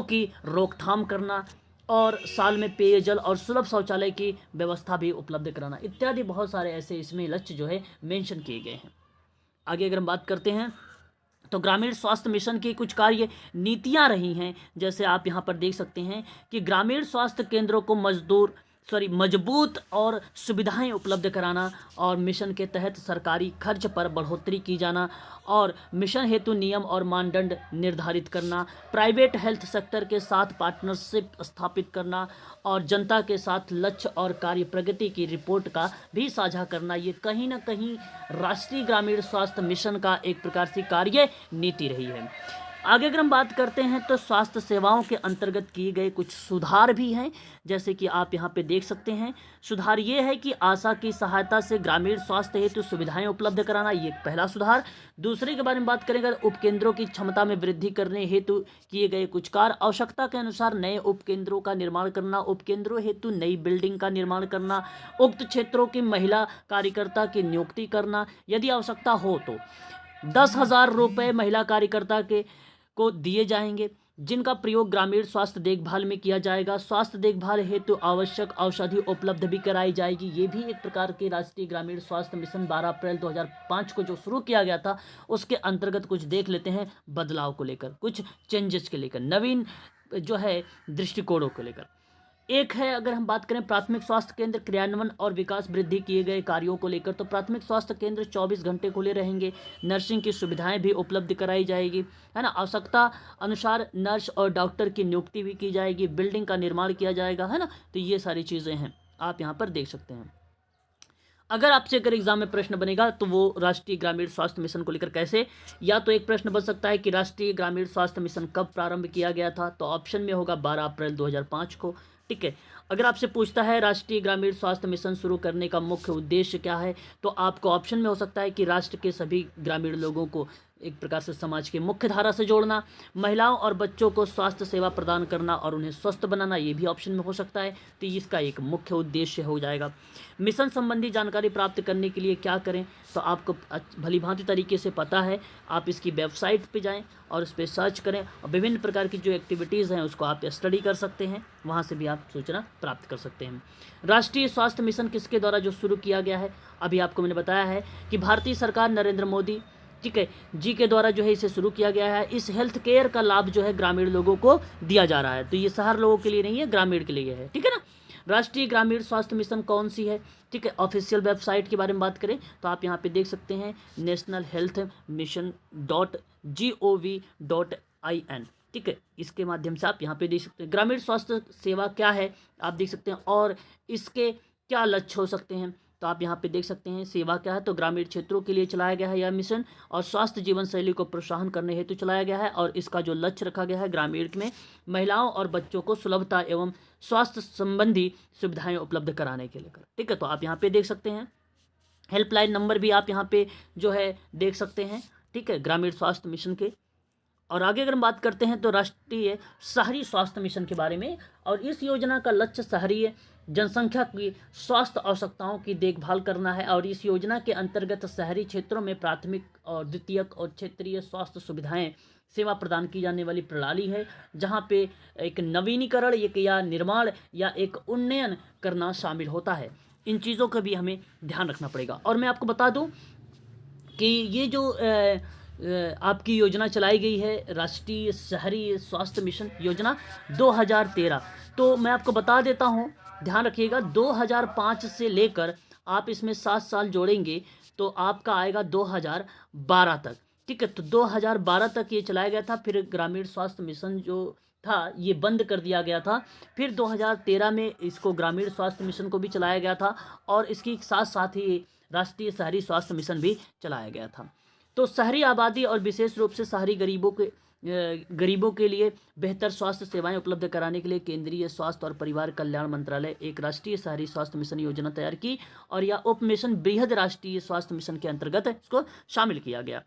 S1: की रोकथाम करना, और साल में पेयजल और सुलभ शौचालय की व्यवस्था भी उपलब्ध कराना, इत्यादि बहुत सारे ऐसे इसमें लक्ष्य जो है मेंशन किए गए हैं। आगे अगर हम बात करते हैं तो ग्रामीण स्वास्थ्य मिशन की कुछ कार्य नीतियां रही हैं, जैसे आप यहां पर देख सकते हैं कि ग्रामीण स्वास्थ्य केंद्रों को मजबूत और सुविधाएं उपलब्ध कराना, और मिशन के तहत सरकारी खर्च पर बढ़ोतरी की जाना, और मिशन हेतु नियम और मानदंड निर्धारित करना, प्राइवेट हेल्थ सेक्टर के साथ पार्टनरशिप स्थापित करना, और जनता के साथ लक्ष्य और कार्य प्रगति की रिपोर्ट का भी साझा करना। ये कहीं ना कहीं राष्ट्रीय ग्रामीण स्वास्थ्य मिशन का एक प्रकार से कार्य नीति रही है। आगे अगर हम बात करते हैं तो स्वास्थ्य सेवाओं के अंतर्गत किए गए कुछ सुधार भी हैं, जैसे कि आप यहाँ पे देख सकते हैं। सुधार ये है कि आशा की सहायता से ग्रामीण स्वास्थ्य हेतु सुविधाएं उपलब्ध कराना, ये पहला सुधार। दूसरे के बारे में बात करें अगर, उपकेंद्रों की क्षमता में वृद्धि करने हेतु किए गए कुछ कार्य, आवश्यकता के अनुसार नए उपकेंद्रों का निर्माण करना, उपकेंद्रों हेतु नई बिल्डिंग का निर्माण करना, उक्त क्षेत्रों की महिला कार्यकर्ता की नियुक्ति करना, यदि आवश्यकता हो तो 10,000 रुपये महिला कार्यकर्ता के को दिए जाएंगे, जिनका प्रयोग ग्रामीण स्वास्थ्य देखभाल में किया जाएगा। स्वास्थ्य देखभाल हेतु आवश्यक औषधि उपलब्ध भी कराई जाएगी। ये भी एक प्रकार के राष्ट्रीय ग्रामीण स्वास्थ्य मिशन 12 अप्रैल 2005 को जो शुरू किया गया था, उसके अंतर्गत कुछ देख लेते हैं बदलाव को लेकर, कुछ चेंजेस के लेकर, नवीन जो है दृष्टिकोणों को लेकर। एक है अगर हम बात करें प्राथमिक स्वास्थ्य केंद्र क्रियान्वयन और विकास वृद्धि किए गए कार्यों को लेकर, तो प्राथमिक स्वास्थ्य केंद्र 24 घंटे खुले रहेंगे, नर्सिंग की सुविधाएं भी उपलब्ध कराई जाएगी, है ना। आवश्यकता अनुसार नर्स और डॉक्टर की नियुक्ति भी की जाएगी, बिल्डिंग का निर्माण किया जाएगा, है ना। तो ये सारी चीज़ें हैं, आप यहाँ पर देख सकते हैं। अगर आपसे अगर एग्जाम में प्रश्न बनेगा तो वो राष्ट्रीय ग्रामीण स्वास्थ्य मिशन को लेकर कैसे, या तो एक प्रश्न बन सकता है कि राष्ट्रीय ग्रामीण स्वास्थ्य मिशन कब प्रारंभ किया गया था, तो ऑप्शन में होगा 12 अप्रैल 2005 को, ठीक है। अगर आपसे पूछता है राष्ट्रीय ग्रामीण स्वास्थ्य मिशन शुरू करने का मुख्य उद्देश्य क्या है, तो आपको ऑप्शन में हो सकता है कि राष्ट्र के सभी ग्रामीण लोगों को एक प्रकार से समाज के मुख्य धारा से जोड़ना, महिलाओं और बच्चों को स्वास्थ्य सेवा प्रदान करना और उन्हें स्वस्थ बनाना, ये भी ऑप्शन में हो सकता है। तो इसका एक मुख्य उद्देश्य हो जाएगा। मिशन संबंधी जानकारी प्राप्त करने के लिए क्या करें, तो आपको भलीभांति तरीके से पता है, आप इसकी वेबसाइट पे जाएं और उस पर सर्च करें और विभिन्न प्रकार की जो एक्टिविटीज़ हैं उसको आप स्टडी कर सकते हैं, वहाँ से भी आप सूचना प्राप्त कर सकते हैं। राष्ट्रीय स्वास्थ्य मिशन किसके द्वारा जो शुरू किया गया है, अभी आपको मैंने बताया है कि भारतीय सरकार नरेंद्र मोदी, ठीक है जी, के द्वारा जो है इसे शुरू किया गया है। इस हेल्थ केयर का लाभ जो है ग्रामीण लोगों को दिया जा रहा है, तो ये शहर लोगों के लिए नहीं है, ग्रामीण के लिए है, ठीक है ना। राष्ट्रीय ग्रामीण स्वास्थ्य मिशन कौन सी है, ठीक है। ऑफिशियल वेबसाइट के बारे में बात करें तो आप यहाँ पे देख सकते हैं nationalhealthmission.gov.in, ठीक है। इसके माध्यम से आप यहाँ पे देख सकते हैं ग्रामीण स्वास्थ्य सेवा क्या है, आप देख सकते हैं, और इसके क्या लक्ष्य हो सकते हैं, तो आप यहाँ पे देख सकते हैं सेवा क्या है, तो ग्रामीण क्षेत्रों के लिए चलाया गया है यह मिशन और स्वास्थ्य जीवन शैली को प्रोत्साहन करने हेतु चलाया गया है। और इसका जो लक्ष्य रखा गया है ग्रामीण में महिलाओं और बच्चों को सुलभता एवं स्वास्थ्य संबंधी सुविधाएं उपलब्ध कराने के लेकर, ठीक है। तो आप यहाँ पे देख सकते हैं हेल्पलाइन नंबर भी आप यहाँ पे जो है देख सकते हैं, ठीक है, ग्रामीण स्वास्थ्य मिशन के। और आगे अगर हम बात करते हैं तो राष्ट्रीय शहरी स्वास्थ्य मिशन के बारे में, और इस योजना का लक्ष्य शहरी जनसंख्या की स्वास्थ्य आवश्यकताओं की देखभाल करना है। और इस योजना के अंतर्गत शहरी क्षेत्रों में प्राथमिक और द्वितीयक और क्षेत्रीय स्वास्थ्य सुविधाएं सेवा प्रदान की जाने वाली प्रणाली है, जहां पे एक नवीनीकरण एक या निर्माण या एक उन्नयन करना शामिल होता है। इन चीज़ों का भी हमें ध्यान रखना पड़ेगा। और मैं आपको बता दूं कि ये जो आपकी योजना चलाई गई है राष्ट्रीय शहरी स्वास्थ्य मिशन योजना 2013, तो मैं आपको बता देता हूँ, ध्यान रखिएगा 2005 से लेकर आप इसमें 7 साल जोड़ेंगे तो आपका आएगा 2012 तक, ठीक है। तो 2012 तक ये चलाया गया था, फिर ग्रामीण स्वास्थ्य मिशन जो था ये बंद कर दिया गया था, फिर 2013 में इसको ग्रामीण स्वास्थ्य मिशन को भी चलाया गया था, और इसकी साथ साथ ही राष्ट्रीय शहरी स्वास्थ्य मिशन भी चलाया गया था। तो शहरी आबादी और विशेष रूप से शहरी गरीबों के लिए बेहतर स्वास्थ्य सेवाएं उपलब्ध कराने के लिए केंद्रीय स्वास्थ्य और परिवार कल्याण मंत्रालय एक राष्ट्रीय शहरी स्वास्थ्य मिशन योजना तैयार की, और यह उप मिशन बृहद राष्ट्रीय स्वास्थ्य मिशन के अंतर्गत इसको शामिल किया गया।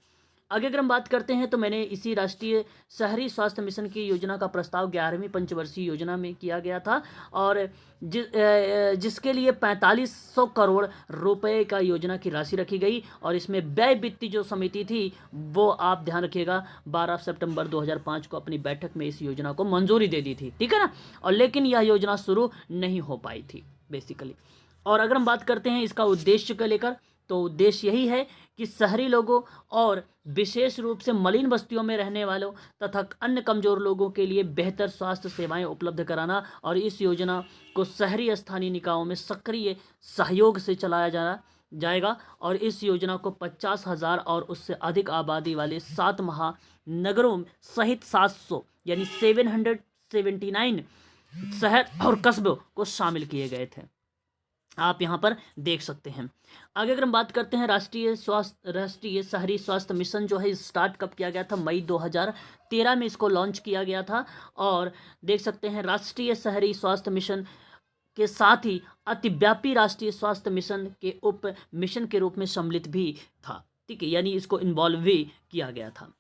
S1: आगे अगर हम बात करते हैं तो मैंने इसी राष्ट्रीय शहरी स्वास्थ्य मिशन की योजना का प्रस्ताव 11वीं पंचवर्षीय योजना में किया गया था, और जिसके लिए 4500 करोड़ रुपए का योजना की राशि रखी गई, और इसमें व्यय वित्तीय जो समिति थी वो आप ध्यान रखिएगा 12 सितंबर 2005 को अपनी बैठक में इस योजना को मंजूरी दे दी थी, ठीक है ना। और लेकिन यह योजना शुरू नहीं हो पाई थी बेसिकली। और अगर हम बात करते हैं इसका उद्देश्य को लेकर, तो उद्देश्य यही है कि शहरी लोगों और विशेष रूप से मलिन बस्तियों में रहने वालों तथा अन्य कमजोर लोगों के लिए बेहतर स्वास्थ्य सेवाएं उपलब्ध कराना, और इस योजना को शहरी स्थानीय निकायों में सक्रिय सहयोग से चलाया जाएगा। और इस योजना को 50,000 और उससे अधिक आबादी वाले 7 महानगरों सहित 700 यानी 779 शहर और कस्बों को शामिल किए गए थे। आप यहाँ पर देख सकते हैं। आगे अगर हम बात करते हैं राष्ट्रीय शहरी स्वास्थ्य मिशन जो है स्टार्ट कब किया गया था, मई 2013 में इसको लॉन्च किया गया था। और देख सकते हैं राष्ट्रीय शहरी स्वास्थ्य मिशन के साथ ही अतिव्यापी राष्ट्रीय स्वास्थ्य मिशन के उप मिशन के रूप में सम्मिलित भी था, ठीक है, यानी इसको इन्वॉल्व भी किया गया था।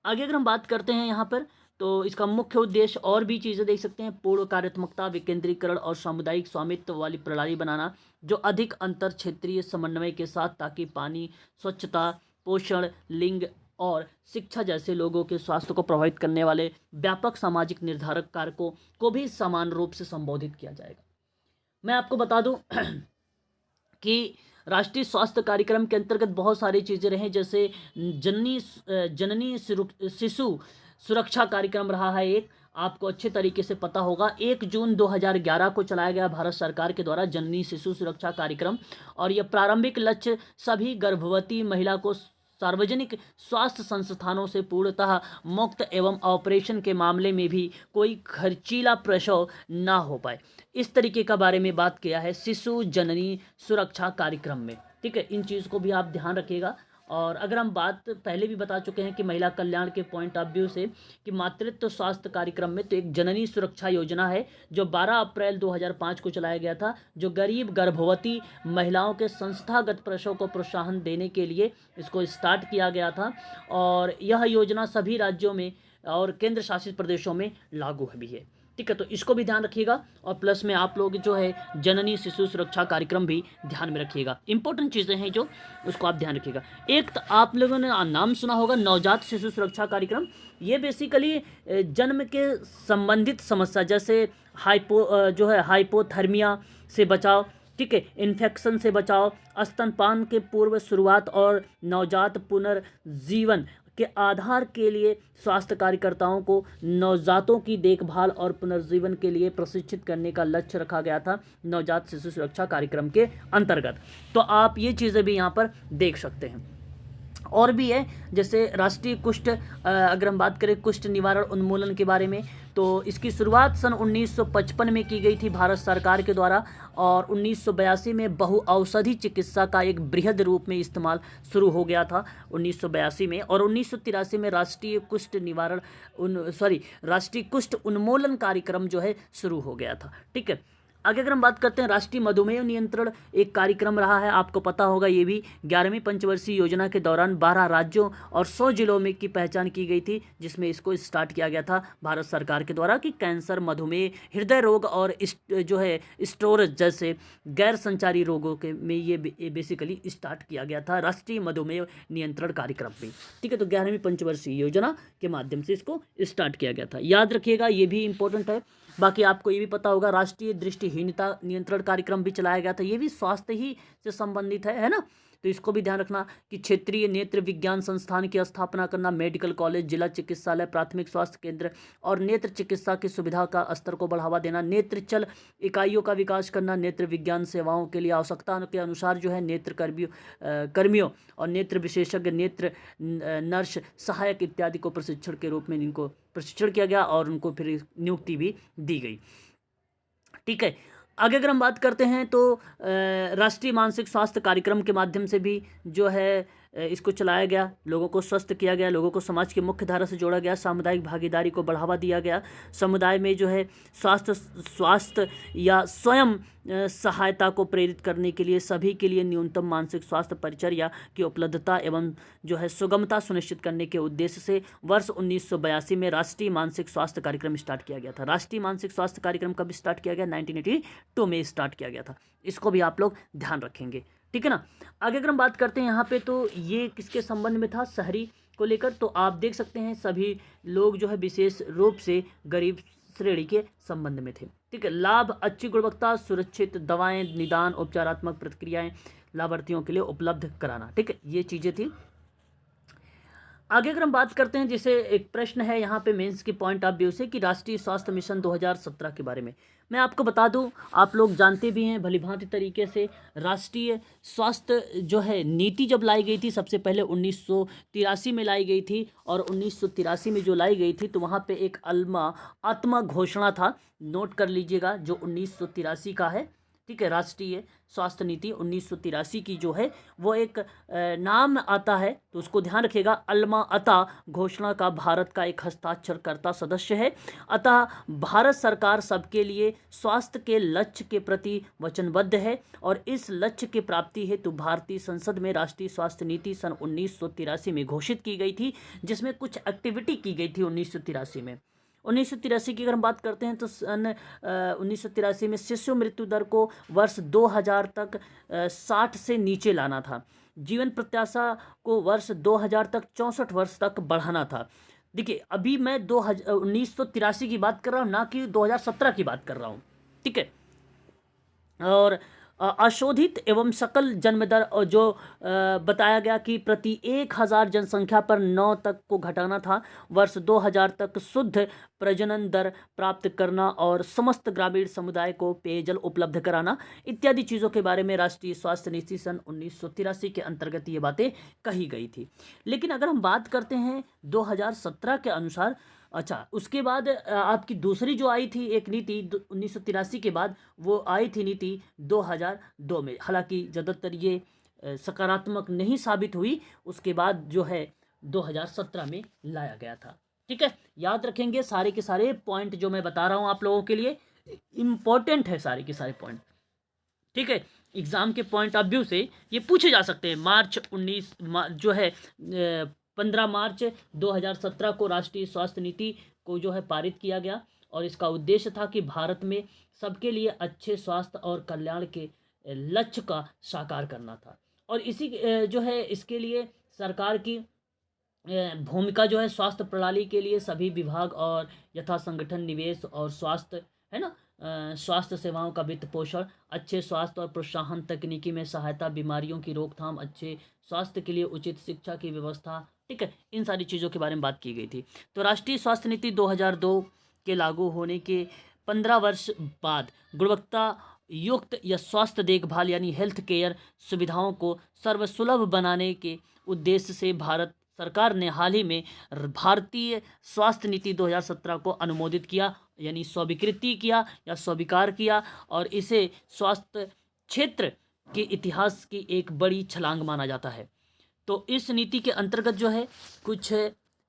S1: आगे अगर हम बात करते हैं यहाँ पर, तो इसका मुख्य उद्देश्य और भी चीज़ें देख सकते हैं, पूर्ण कार्यात्मकता, विकेंद्रीकरण और सामुदायिक स्वामित्व वाली प्रणाली बनाना जो अधिक अंतर क्षेत्रीय समन्वय के साथ, ताकि पानी, स्वच्छता, पोषण, लिंग और शिक्षा जैसे लोगों के स्वास्थ्य को प्रभावित करने वाले व्यापक सामाजिक निर्धारक कारकों को भी समान रूप से संबोधित किया जाएगा। मैं आपको बता दूं कि राष्ट्रीय स्वास्थ्य कार्यक्रम के अंतर्गत बहुत सारी चीज़ें रहीं, जैसे जननी शिशु सुरक्षा कार्यक्रम रहा है एक, आपको अच्छे तरीके से पता होगा। 1 जून 2011 को चलाया गया भारत सरकार के द्वारा जननी शिशु सुरक्षा कार्यक्रम, और यह प्रारंभिक लक्ष्य सभी गर्भवती महिला को सार्वजनिक स्वास्थ्य संस्थानों से पूर्णतः मुक्त एवं ऑपरेशन के मामले में भी कोई खर्चीला प्रसव ना हो पाए, इस तरीके का बारे में बात किया है शिशु जननी सुरक्षा कार्यक्रम में, ठीक है। इन चीज़ को भी आप ध्यान रखिएगा। और अगर हम बात पहले भी बता चुके हैं कि महिला कल्याण के पॉइंट ऑफ व्यू से कि मातृत्व स्वास्थ्य कार्यक्रम में, तो एक जननी सुरक्षा योजना है जो 12 अप्रैल 2005 को चलाया गया था, जो गरीब गर्भवती महिलाओं के संस्थागत प्रसव को प्रोत्साहन देने के लिए इसको स्टार्ट किया गया था। और यह योजना सभी राज्यों में और केंद्र शासित प्रदेशों में लागू भी है, ठीक है। तो इसको भी ध्यान रखिएगा, और प्लस में आप लोग जो है जननी शिशु सुरक्षा कार्यक्रम भी ध्यान में रखिएगा। इंपॉर्टेंट चीज़ें हैं जो उसको आप ध्यान रखिएगा। एक तो आप लोगों ने नाम सुना होगा नवजात शिशु सुरक्षा कार्यक्रम। ये बेसिकली जन्म के संबंधित समस्या, जैसे हाइपोथर्मिया से बचाव, ठीक है, इन्फेक्शन से बचाव, स्तनपान के पूर्व शुरुआत और नवजात पुनर्जीवन के आधार के लिए स्वास्थ्य कार्यकर्ताओं को नवजातों की देखभाल और पुनर्जीवन के लिए प्रशिक्षित करने का लक्ष्य रखा गया था नवजात शिशु सुरक्षा कार्यक्रम के अंतर्गत। तो आप ये चीज़ें भी यहाँ पर देख सकते हैं। और भी है, जैसे राष्ट्रीय कुष्ठ, अगर हम बात करें कुष्ठ निवारण उन्मूलन के बारे में, तो इसकी शुरुआत सन 1955 में की गई थी भारत सरकार के द्वारा, और 1982 में बहुऔषधि चिकित्सा का एक बृहद रूप में इस्तेमाल शुरू हो गया था 1982 में। और 1983 में राष्ट्रीय कुष्ठ उन्मूलन कार्यक्रम जो है शुरू हो गया था, ठीक है। आगे अगर हम बात करते हैं राष्ट्रीय मधुमेह नियंत्रण एक कार्यक्रम रहा है, आपको पता होगा, ये भी 11वीं पंचवर्षीय योजना के दौरान 12 राज्यों और 100 जिलों में की पहचान की गई थी, जिसमें इसको स्टार्ट किया गया था भारत सरकार के द्वारा कि कैंसर, मधुमेह, हृदय रोग और जो है स्टोरेज जैसे गैर संचारी रोगों के में ये बेसिकली स्टार्ट किया गया था राष्ट्रीय मधुमेह नियंत्रण कार्यक्रम में, ठीक है। तो 11वीं पंचवर्षीय योजना के माध्यम से इसको स्टार्ट किया गया था, याद रखिएगा, ये भी इंपॉर्टेंट है। बाकी आपको ये भी पता होगा राष्ट्रीय दृष्टिहीनता नियंत्रण कार्यक्रम भी चलाया गया था, ये भी स्वास्थ्य ही से संबंधित है ना। तो इसको भी ध्यान रखना कि क्षेत्रीय नेत्र विज्ञान संस्थान की स्थापना करना, मेडिकल कॉलेज, जिला चिकित्सालय, प्राथमिक स्वास्थ्य केंद्र और नेत्र चिकित्सा की सुविधा का स्तर को बढ़ावा देना, नेत्र चल इकाइयों का विकास करना, नेत्र विज्ञान सेवाओं के लिए आवश्यकता के अनुसार जो है नेत्र कर्मियों और नेत्र विशेषज्ञ, नेत्र नर्स, सहायक इत्यादि को प्रशिक्षण के रूप में इनको प्रशिक्षण किया गया और उनको फिर नियुक्ति भी दी गई, ठीक है। आगे अगर हम बात करते हैं तो राष्ट्रीय मानसिक स्वास्थ्य कार्यक्रम के माध्यम से भी जो है इसको चलाया गया, लोगों को स्वस्थ किया गया, लोगों को समाज की मुख्य धारा से जोड़ा गया, सामुदायिक भागीदारी को बढ़ावा दिया गया, समुदाय में जो है स्वास्थ्य या स्वयं सहायता को प्रेरित करने के लिए सभी के लिए न्यूनतम मानसिक स्वास्थ्य परिचर्या की उपलब्धता एवं जो है सुगमता सुनिश्चित करने के उद्देश्य से वर्ष 1982 में राष्ट्रीय मानसिक स्वास्थ्य कार्यक्रम स्टार्ट किया गया था। राष्ट्रीय मानसिक स्वास्थ्य कार्यक्रम कब स्टार्ट किया गया? 1982 में स्टार्ट किया गया था। इसको भी आप लोग ध्यान रखेंगे, ठीक है ना। आगे अगर हम बात करते हैं यहाँ पे, तो ये किसके संबंध में था? शहरी को लेकर। तो आप देख सकते हैं सभी लोग जो है विशेष रूप से गरीब श्रेणी के संबंध में थे, ठीक है। लाभ, अच्छी गुणवत्ता, सुरक्षित दवाएं, निदान, उपचारात्मक प्रक्रियाएं लाभार्थियों के लिए उपलब्ध कराना, ठीक है, ये चीज़ें थी। आगे अगर हम बात करते हैं, जैसे एक प्रश्न है यहाँ पे मेंस के पॉइंट ऑफ व्यू से कि राष्ट्रीय स्वास्थ्य मिशन 2017 के बारे में मैं आपको बता दूं, आप लोग जानते भी हैं भलीभांति तरीके से, राष्ट्रीय स्वास्थ्य जो है नीति जब लाई गई थी सबसे पहले 1983 में लाई गई थी, और 1983 में जो लाई गई थी तो वहाँ पे एक आत्मा घोषणा था, नोट कर लीजिएगा, जो 1983 का है, ठीक है। राष्ट्रीय स्वास्थ्य नीति 1983 की जो है वो एक नाम आता है तो उसको ध्यान रखिएगा। अल्मा अता घोषणा का भारत का एक हस्ताक्षरकर्ता सदस्य है। अतः भारत सरकार सबके लिए स्वास्थ्य के लक्ष्य के प्रति वचनबद्ध है और इस लक्ष्य की प्राप्ति हेतु भारतीय संसद में राष्ट्रीय स्वास्थ्य नीति सन 1983 में घोषित की गई थी, जिसमें कुछ एक्टिविटी की गई थी 1983 में। 1983 की अगर हम बात करते हैं तो सन 1983 में शिशु मृत्यु दर को वर्ष 2000 तक 60 से नीचे लाना था। जीवन प्रत्याशा को वर्ष 2000 तक 64 वर्ष तक बढ़ाना था। देखिए, अभी मैं 1983 की बात कर रहा हूँ, ना कि 2017 की बात कर रहा हूँ, ठीक है। और अशोधित एवं सकल जन्म दर जो बताया गया कि प्रति 1000 जनसंख्या पर 9 तक को घटाना था। वर्ष 2000 तक शुद्ध प्रजनन दर प्राप्त करना और समस्त ग्रामीण समुदाय को पेयजल उपलब्ध कराना इत्यादि चीज़ों के बारे में राष्ट्रीय स्वास्थ्य नीति सन 1983 के अंतर्गत ये बातें कही गई थी। लेकिन अगर हम बात करते हैं 2017 के अनुसार, अच्छा, उसके बाद आपकी दूसरी जो आई थी एक नीति 1983 के बाद, वो आई थी नीति 2002 में। हालांकि ज़्यादातर ये सकारात्मक नहीं साबित हुई। उसके बाद जो है 2017 में लाया गया था, ठीक है। याद रखेंगे सारे के सारे पॉइंट जो मैं बता रहा हूँ आप लोगों के लिए इम्पोर्टेंट है, सारे के सारे पॉइंट, ठीक है। एग्ज़ाम के पॉइंट ऑफ व्यू से ये पूछे जा सकते हैं। मार्च 15 मार्च 2017 को राष्ट्रीय स्वास्थ्य नीति को जो है पारित किया गया और इसका उद्देश्य था कि भारत में सबके लिए अच्छे स्वास्थ्य और कल्याण के लक्ष्य का साकार करना था। और इसी जो है इसके लिए सरकार की भूमिका जो है स्वास्थ्य प्रणाली के लिए सभी विभाग और यथा संगठन निवेश और स्वास्थ्य है ना, स्वास्थ्य सेवाओं का वित्त पोषण, अच्छे स्वास्थ्य और प्रोत्साहन, तकनीकी में सहायता, बीमारियों की रोकथाम, अच्छे स्वास्थ्य के लिए उचित शिक्षा की व्यवस्था, ठीक है। इन सारी चीज़ों के बारे में बात की गई थी। तो राष्ट्रीय स्वास्थ्य नीति 2002 के लागू होने के 15 वर्ष बाद गुणवत्ता युक्त या स्वास्थ्य देखभाल यानी हेल्थ केयर सुविधाओं को सर्वसुलभ बनाने के उद्देश्य से भारत सरकार ने हाल ही में भारतीय स्वास्थ्य नीति 2017 को अनुमोदित किया, यानी स्वीकृति किया या स्वीकार किया, और इसे स्वास्थ्य क्षेत्र के इतिहास की एक बड़ी छलांग माना जाता है। तो इस नीति के अंतर्गत जो है कुछ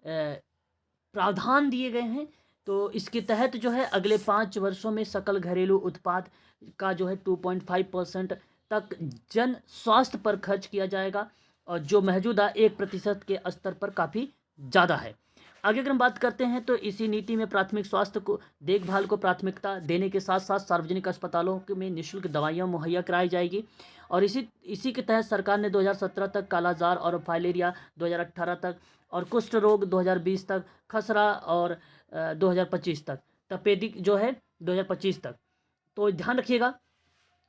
S1: प्रावधान दिए गए हैं। तो इसके तहत जो है अगले 5 वर्षों में सकल घरेलू उत्पाद का जो है 2.5% तक जन स्वास्थ्य पर खर्च किया जाएगा, और जो मौजूदा 1% के स्तर पर काफ़ी ज़्यादा है। आगे अगर हम बात करते हैं तो इसी नीति में प्राथमिक स्वास्थ्य को देखभाल को प्राथमिकता देने के साथ साथ सार्वजनिक अस्पतालों में निःशुल्क दवाइयाँ मुहैया कराई जाएगी। और इसी के तहत सरकार ने 2017 तक कालाजार और फाइलेरिया 2018 तक और कुष्ठ रोग 2020 तक, खसरा और 2025 तक, तपेदिक जो है 2025 तक। तो ध्यान रखिएगा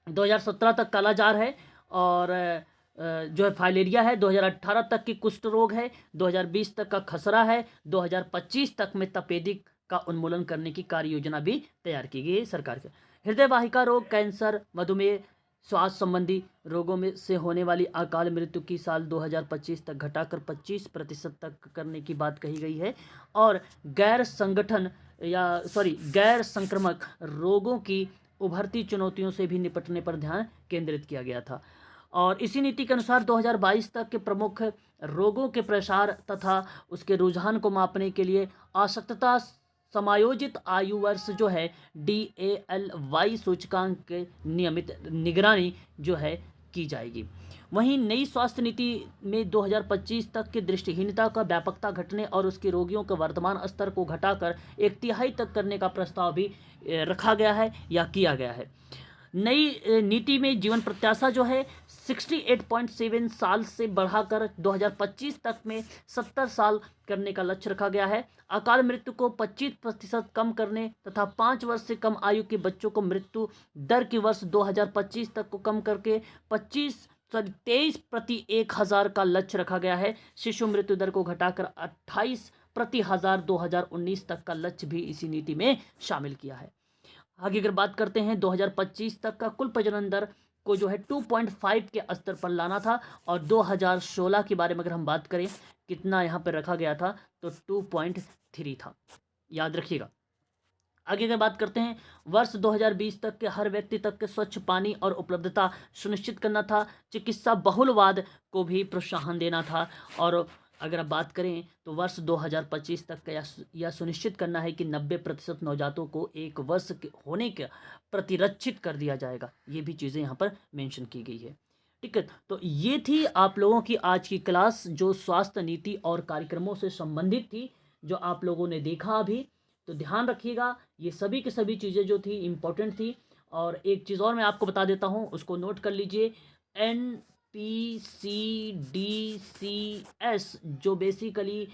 S1: 2017 तक कालाजार है और जो है फाइलेरिया है, 2018 तक की कुष्ठ रोग है, 2020 तक का खसरा है, 2025 तक में तपेदिक का उन्मूलन करने की कार्य योजना भी तैयार की गई है सरकार के। हृदय वाहिका रोग, कैंसर, मधुमेह, श्वास संबंधी रोगों में से होने वाली अकाल मृत्यु की साल 2025 तक घटाकर 25% तक करने की बात कही गई है। और गैर संक्रामक रोगों की उभरती चुनौतियों से भी निपटने पर ध्यान केंद्रित किया गया था। और इसी नीति के अनुसार 2022 तक के प्रमुख रोगों के प्रसार तथा उसके रुझान को मापने के लिए आवश्यकता समायोजित आयु वर्ष जो है DALY सूचकांक के नियमित निगरानी जो है की जाएगी। वहीं नई स्वास्थ्य नीति में 2025 तक की दृष्टिहीनता का व्यापकता घटने और उसके रोगियों के वर्तमान स्तर को घटाकर 1/3 तक करने का प्रस्ताव भी रखा गया है या किया गया है। नई नीति में जीवन प्रत्याशा जो है 68.7 साल से बढ़ाकर 2025 तक में 70 साल करने का लक्ष्य रखा गया है। अकाल मृत्यु को 25% कम करने तथा 5 वर्ष से कम आयु के बच्चों को मृत्यु दर की वर्ष 2025 तक को कम करके 23 प्रति 1000 का लक्ष्य रखा गया है। शिशु मृत्यु दर को घटाकर 28 प्रति 1000 2019 तक का लक्ष्य भी इसी नीति में शामिल किया है। आगे अगर बात करते हैं 2025 तक का कुल प्रजनन दर को जो है 2.5 के स्तर पर लाना था, और 2016 के बारे में अगर हम बात करें कितना यहाँ पर रखा गया था तो 2.3 था, याद रखिएगा। आगे अगर बात करते हैं, वर्ष 2020 तक के हर व्यक्ति तक के स्वच्छ पानी और उपलब्धता सुनिश्चित करना था। चिकित्सा बहुलवाद को भी प्रोत्साहन देना था। और अगर आप बात करें तो वर्ष 2025 तक का यह सुनिश्चित करना है कि 90% नवजातों को 1 वर्ष के होने के प्रतिरक्षित कर दिया जाएगा। ये भी चीज़ें यहाँ पर मेंशन की गई है। ठीक है, तो ये थी आप लोगों की आज की क्लास, जो स्वास्थ्य नीति और कार्यक्रमों से संबंधित थी, जो आप लोगों ने देखा अभी। तो ध्यान रखिएगा, ये सभी की सभी चीज़ें जो थी इम्पोर्टेंट थी। और एक चीज़ और मैं आपको बता देता हूँ, उसको नोट कर लीजिए। NPCDCS जो बेसिकली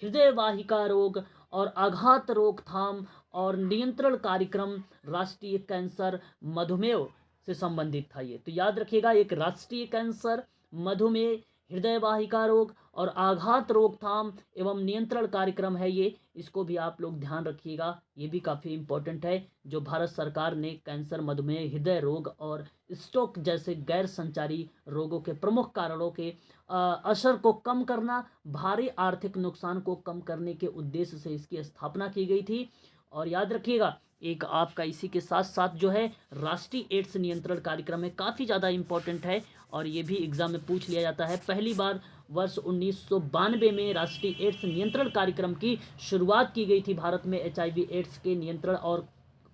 S1: हृदय वाहिका रोग और आघात रोकथाम और नियंत्रण कार्यक्रम, राष्ट्रीय कैंसर मधुमेह से संबंधित था ये। तो याद रखिएगा, एक राष्ट्रीय कैंसर, मधुमेह, हृदय वाहिका रोग और आघात रोकथाम एवं नियंत्रण कार्यक्रम है ये। इसको भी आप लोग ध्यान रखिएगा, ये भी काफ़ी इम्पोर्टेंट है, जो भारत सरकार ने कैंसर, मधुमेह, हृदय रोग और स्ट्रोक जैसे गैर संचारी रोगों के प्रमुख कारणों के असर को कम करना, भारी आर्थिक नुकसान को कम करने के उद्देश्य से इसकी स्थापना की गई थी। और याद रखिएगा, एक आपका इसी के साथ साथ जो है राष्ट्रीय एड्स नियंत्रण कार्यक्रम है, काफ़ी ज़्यादा इम्पोर्टेंट है और ये भी एग्जाम में पूछ लिया जाता है। पहली बार वर्ष 1992 में राष्ट्रीय एड्स नियंत्रण कार्यक्रम की शुरुआत की गई थी भारत में। HIV एड्स के नियंत्रण और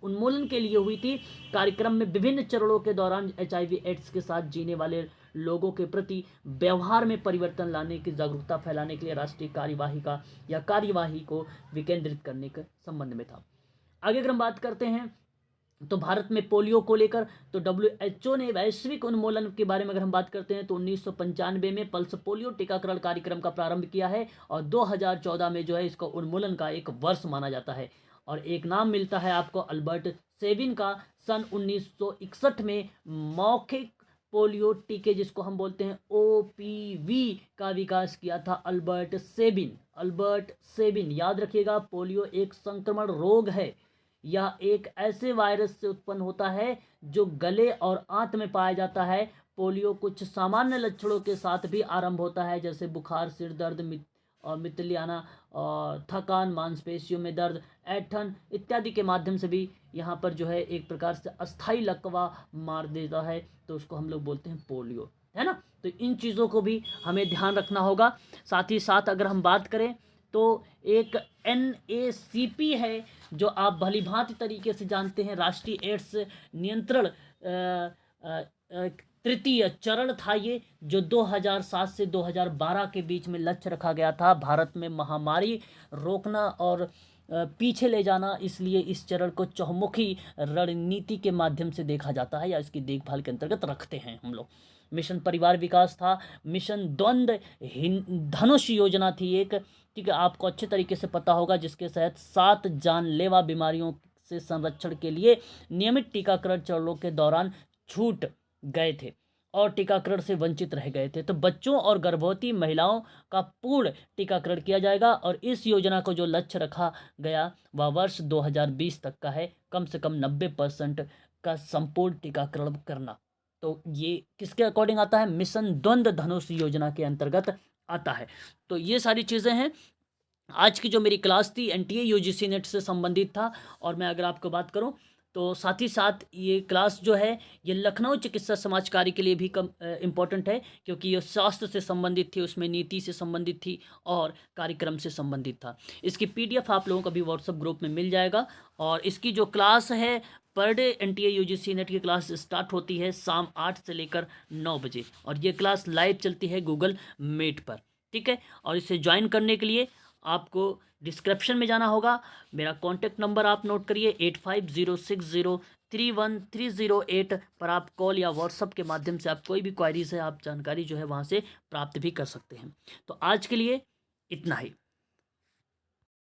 S1: उन्मूलन के लिए हुई थी। कार्यक्रम में विभिन्न चरणों के दौरान HIV एड्स के साथ जीने वाले लोगों के प्रति व्यवहार में परिवर्तन लाने की जागरूकता फैलाने के लिए राष्ट्रीय कार्यवाही को विकेंद्रित करने के संबंध में था। आगे अगर हम बात करते हैं तो भारत में पोलियो को लेकर, तो WHO ने वैश्विक उन्मूलन के बारे में अगर हम बात करते हैं तो 1995 में पल्स पोलियो टीकाकरण कार्यक्रम का प्रारंभ किया है और 2014 में जो है इसका उन्मूलन का एक वर्ष माना जाता है। और एक नाम मिलता है आपको अल्बर्ट सेबिन का। सन 1961 में मौखिक पोलियो टीके, जिसको हम बोलते हैं OPV, का विकास किया था अल्बर्ट सेबिन। याद रखिएगा, पोलियो एक संक्रमण रोग है। यह एक ऐसे वायरस से उत्पन्न होता है जो गले और आंत में पाया जाता है। पोलियो कुछ सामान्य लक्षणों के साथ भी आरंभ होता है, जैसे बुखार, सिर दर्द और मितलियाना और थकान, मांसपेशियों में दर्द, ऐंठन इत्यादि के माध्यम से भी यहाँ पर जो है एक प्रकार से अस्थायी लकवा मार देता है, तो उसको हम लोग बोलते हैं पोलियो, है ना। तो इन चीज़ों को भी हमें ध्यान रखना होगा। साथ ही साथ अगर हम बात करें तो एक NACP है, जो आप भलीभांति तरीके से जानते हैं, राष्ट्रीय एड्स नियंत्रण तृतीय चरण था ये, जो 2007 से 2012 के बीच में लक्ष्य रखा गया था भारत में महामारी रोकना और पीछे ले जाना। इसलिए इस चरण को चहुमुखी रणनीति के माध्यम से देखा जाता है या इसकी देखभाल के अंतर्गत रखते हैं हम लोग। मिशन परिवार विकास था, मिशन द्वंद्व धनुष योजना थी एक, ठीक है, आपको अच्छे तरीके से पता होगा, जिसके तहत 7 जानलेवा बीमारियों से संरक्षण के लिए नियमित टीकाकरण चरणों के दौरान छूट गए थे और टीकाकरण से वंचित रह गए थे। तो बच्चों और गर्भवती महिलाओं का पूर्ण टीकाकरण किया जाएगा और इस योजना को जो लक्ष्य रखा गया वह वर्ष 2020 तक का है, कम से कम 90% का संपूर्ण टीकाकरण करना। तो ये किसके अकॉर्डिंग आता है? मिशन द्वंद्व धनुष योजना के अंतर्गत आता है। तो ये सारी चीज़ें हैं। आज की जो मेरी क्लास थी NTA UGC नेट से संबंधित था। और मैं अगर आपको बात करूं तो साथ ही साथ ये क्लास जो है ये लखनऊ चिकित्सा समाज कार्य के लिए भी इम्पोर्टेंट है, क्योंकि ये स्वास्थ्य से संबंधित थी, उसमें नीति से संबंधित थी और कार्यक्रम से संबंधित था। इसकी PDF आप लोगों को भी व्हाट्सएप ग्रुप में मिल जाएगा। और इसकी जो क्लास है per day NTA UGC net की क्लास स्टार्ट होती है शाम 8 से लेकर 9 बजे और ये क्लास लाइव चलती है गूगल मीट पर, ठीक है। और इसे ज्वाइन करने के लिए आपको डिस्क्रिप्शन में जाना होगा। मेरा कॉन्टैक्ट नंबर आप नोट करिए 8506031308 पर आप कॉल या व्हाट्सअप के माध्यम से आप कोई भी क्वारीज है, आप जानकारी जो है वहाँ से प्राप्त भी कर सकते हैं। तो आज के लिए इतना ही।